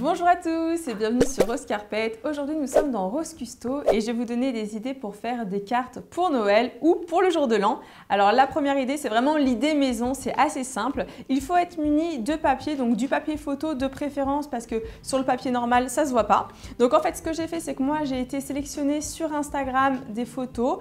Bonjour à tous et bienvenue sur Rose Carpet. Aujourd'hui nous sommes dans Rose Custo et je vais vous donner des idées pour faire des cartes pour Noël ou pour le jour de l'an. Alors la première idée, c'est vraiment l'idée maison, c'est assez simple. Il faut être muni de papier, donc du papier photo de préférence parce que sur le papier normal ça se voit pas. Donc en fait ce que j'ai fait, c'est que moi j'ai été sélectionner sur Instagram des photos.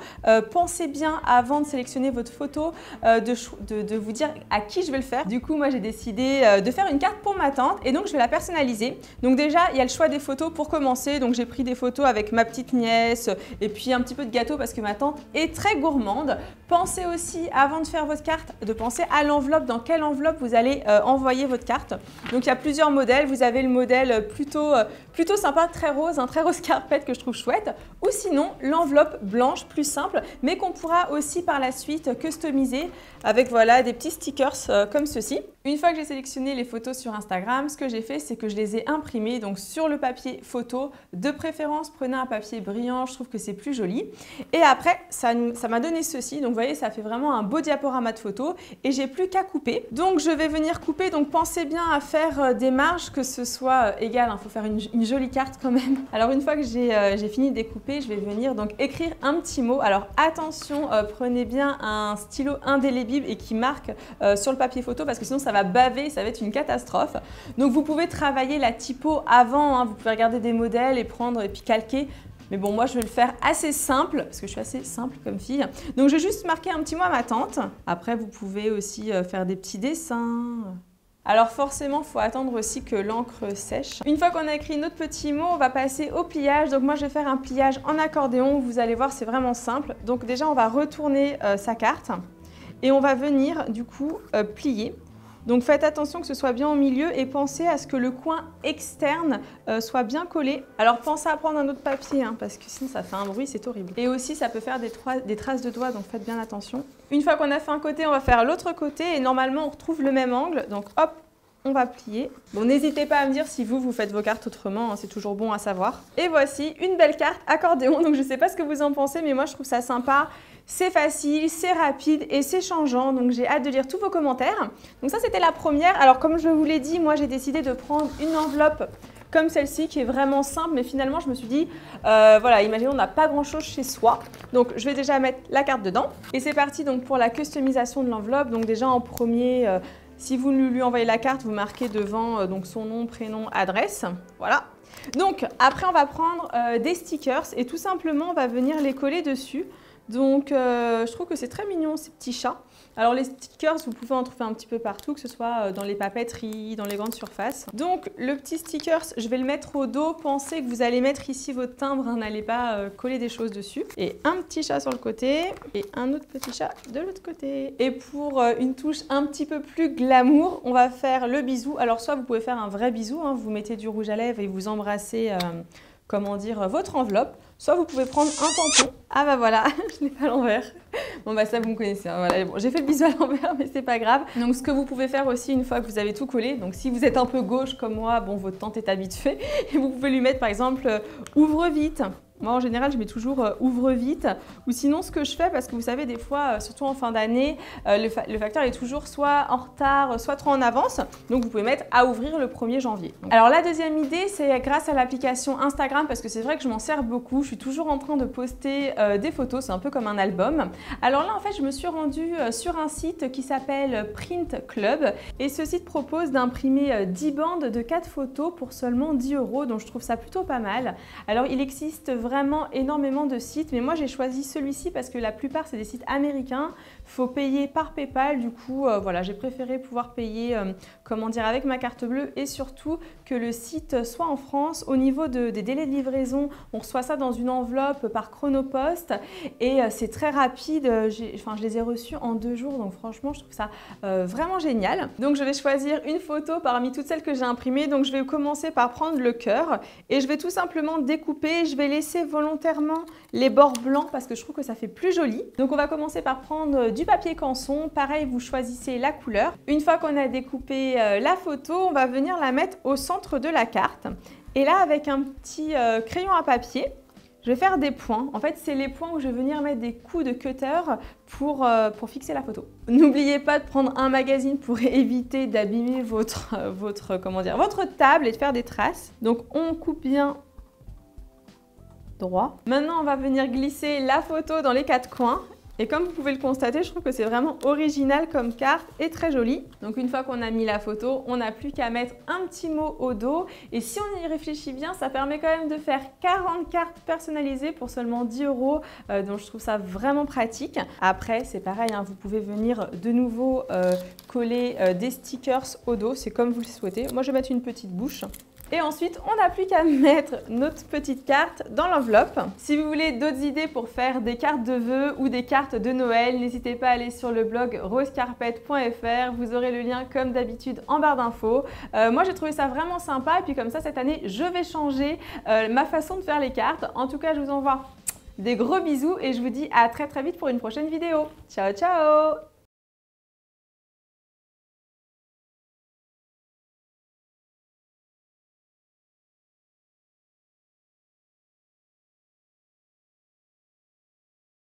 Pensez bien avant de sélectionner votre photo de vous dire à qui je vais le faire. Du coup moi j'ai décidé de faire une carte pour ma tante et donc je vais la personnaliser. Donc déjà, il y a le choix des photos pour commencer. Donc j'ai pris des photos avec ma petite nièce et puis un petit peu de gâteau parce que ma tante est très gourmande. Pensez aussi, avant de faire votre carte, de penser à l'enveloppe. Dans quelle enveloppe vous allez envoyer votre carte. Donc il y a plusieurs modèles. Vous avez le modèle plutôt sympa, très rose carpet que je trouve chouette. Ou sinon, l'enveloppe blanche, plus simple, mais qu'on pourra aussi par la suite customiser avec voilà, des petits stickers comme ceci. Une fois que j'ai sélectionné les photos sur Instagram, ce que j'ai fait, c'est que je les ai imprimées donc sur le papier photo. De préférence, prenez un papier brillant, je trouve que c'est plus joli. Et après, ça m'a donné ceci. Donc vous voyez, ça fait vraiment un beau diaporama de photos et j'ai plus qu'à couper. Donc je vais venir couper. Donc pensez bien à faire des marges, que ce soit égal. Il faut faire une jolie carte quand même. Alors une fois que j'ai fini de découper, je vais venir donc écrire un petit mot. Alors attention, prenez bien un stylo indélébile et qui marque sur le papier photo parce que sinon ça va baver, ça va être une catastrophe. Donc vous pouvez travailler la typo avant, hein, vous pouvez regarder des modèles et prendre et puis calquer. Mais bon, moi je vais le faire assez simple parce que je suis assez simple comme fille. Donc je vais juste marquer un petit mot à ma tante. Après vous pouvez aussi faire des petits dessins. Alors forcément, il faut attendre aussi que l'encre sèche. Une fois qu'on a écrit notre petit mot, on va passer au pliage. Donc moi je vais faire un pliage en accordéon. Vous allez voir, c'est vraiment simple. Donc déjà on va retourner sa carte et on va venir du coup plier. Donc faites attention que ce soit bien au milieu et pensez à ce que le coin externe soit bien collé. Alors pensez à prendre un autre papier hein, parce que sinon ça fait un bruit, c'est horrible. Et aussi ça peut faire des traces de doigts, donc faites bien attention. Une fois qu'on a fait un côté, on va faire l'autre côté et normalement on retrouve le même angle. Donc hop, on va plier. Bon, n'hésitez pas à me dire si vous faites vos cartes autrement, hein, c'est toujours bon à savoir. Et voici une belle carte accordéon. Donc je ne sais pas ce que vous en pensez, mais moi je trouve ça sympa. C'est facile, c'est rapide et c'est changeant, donc j'ai hâte de lire tous vos commentaires. Donc ça, c'était la première. Alors comme je vous l'ai dit, moi j'ai décidé de prendre une enveloppe comme celle-ci qui est vraiment simple, mais finalement je me suis dit, voilà, imaginons on n'a pas grand-chose chez soi. Donc je vais déjà mettre la carte dedans. Et c'est parti donc pour la customisation de l'enveloppe. Donc déjà en premier, si vous lui envoyez la carte, vous marquez devant donc son nom, prénom, adresse. Voilà. Donc après on va prendre des stickers et tout simplement on va venir les coller dessus. Donc, je trouve que c'est très mignon ces petits chats. Alors, les stickers, vous pouvez en trouver un petit peu partout, que ce soit dans les papeteries, dans les grandes surfaces. Donc, le petit stickers, je vais le mettre au dos. Pensez que vous allez mettre ici votre timbre, hein, n'allez pas coller des choses dessus. Et un petit chat sur le côté et un autre petit chat de l'autre côté. Et pour une touche un petit peu plus glamour, on va faire le bisou. Alors, soit vous pouvez faire un vrai bisou, hein, vous mettez du rouge à lèvres et vous embrassez, comment dire, votre enveloppe. Soit vous pouvez prendre un tampon. Ah bah voilà, je l'ai pas à l'envers. Bon bah ça vous me connaissez. Hein, voilà. Bon, j'ai fait le bisou à l'envers mais c'est pas grave. Donc ce que vous pouvez faire aussi une fois que vous avez tout collé, donc si vous êtes un peu gauche comme moi, bon votre tante est habituée et vous pouvez lui mettre par exemple ouvre vite. Moi, en général, je mets toujours ouvre vite. Ou sinon, ce que je fais, parce que vous savez, des fois, surtout en fin d'année, le facteur est toujours soit en retard, soit trop en avance. Donc, vous pouvez mettre à ouvrir le 1er janvier. Donc, alors, la deuxième idée, c'est grâce à l'application Instagram, parce que c'est vrai que je m'en sers beaucoup. Je suis toujours en train de poster des photos. C'est un peu comme un album. Alors là, en fait, je me suis rendue sur un site qui s'appelle Print Club. Et ce site propose d'imprimer 10 bandes de 4 photos pour seulement 10 €. Donc, je trouve ça plutôt pas mal. Alors, il existe vraiment énormément de sites, mais moi j'ai choisi celui-ci parce que la plupart c'est des sites américains, il faut payer par PayPal, du coup voilà, j'ai préféré pouvoir payer comment dire, avec ma carte bleue et surtout que le site soit en France. Au niveau des délais de livraison, on reçoit ça dans une enveloppe par Chronopost et c'est très rapide, je les ai reçus en 2 jours, donc franchement je trouve ça vraiment génial. Donc je vais choisir une photo parmi toutes celles que j'ai imprimées, donc je vais commencer par prendre le cœur et je vais tout simplement découper, je vais laisser volontairement les bords blancs parce que je trouve que ça fait plus joli. Donc on va commencer par prendre du papier canson. Pareil, vous choisissez la couleur. Une fois qu'on a découpé la photo, on va venir la mettre au centre de la carte. Et là, avec un petit crayon à papier, Je vais faire des points. En fait, c'est les points où je vais venir mettre des coups de cutter pour fixer la photo. N'oubliez pas de prendre un magazine pour éviter d'abîmer votre table et de faire des traces. Donc, on coupe bien droit. Maintenant, on va venir glisser la photo dans les 4 coins. Et comme vous pouvez le constater, je trouve que c'est vraiment original comme carte et très joli. Donc une fois qu'on a mis la photo, on n'a plus qu'à mettre un petit mot au dos. Et si on y réfléchit bien, ça permet quand même de faire 40 cartes personnalisées pour seulement 10 €. Donc je trouve ça vraiment pratique. Après, c'est pareil, hein, vous pouvez venir de nouveau coller des stickers au dos. C'est comme vous le souhaitez. Moi, je vais mettre une petite bouche. Et ensuite, on n'a plus qu'à mettre notre petite carte dans l'enveloppe. Si vous voulez d'autres idées pour faire des cartes de vœux ou des cartes de Noël, n'hésitez pas à aller sur le blog rosecarpet.fr. Vous aurez le lien comme d'habitude en barre d'infos. Moi, j'ai trouvé ça vraiment sympa. Et puis comme ça, cette année, je vais changer ma façon de faire les cartes. En tout cas, je vous envoie des gros bisous et je vous dis à très vite pour une prochaine vidéo. Ciao, ciao!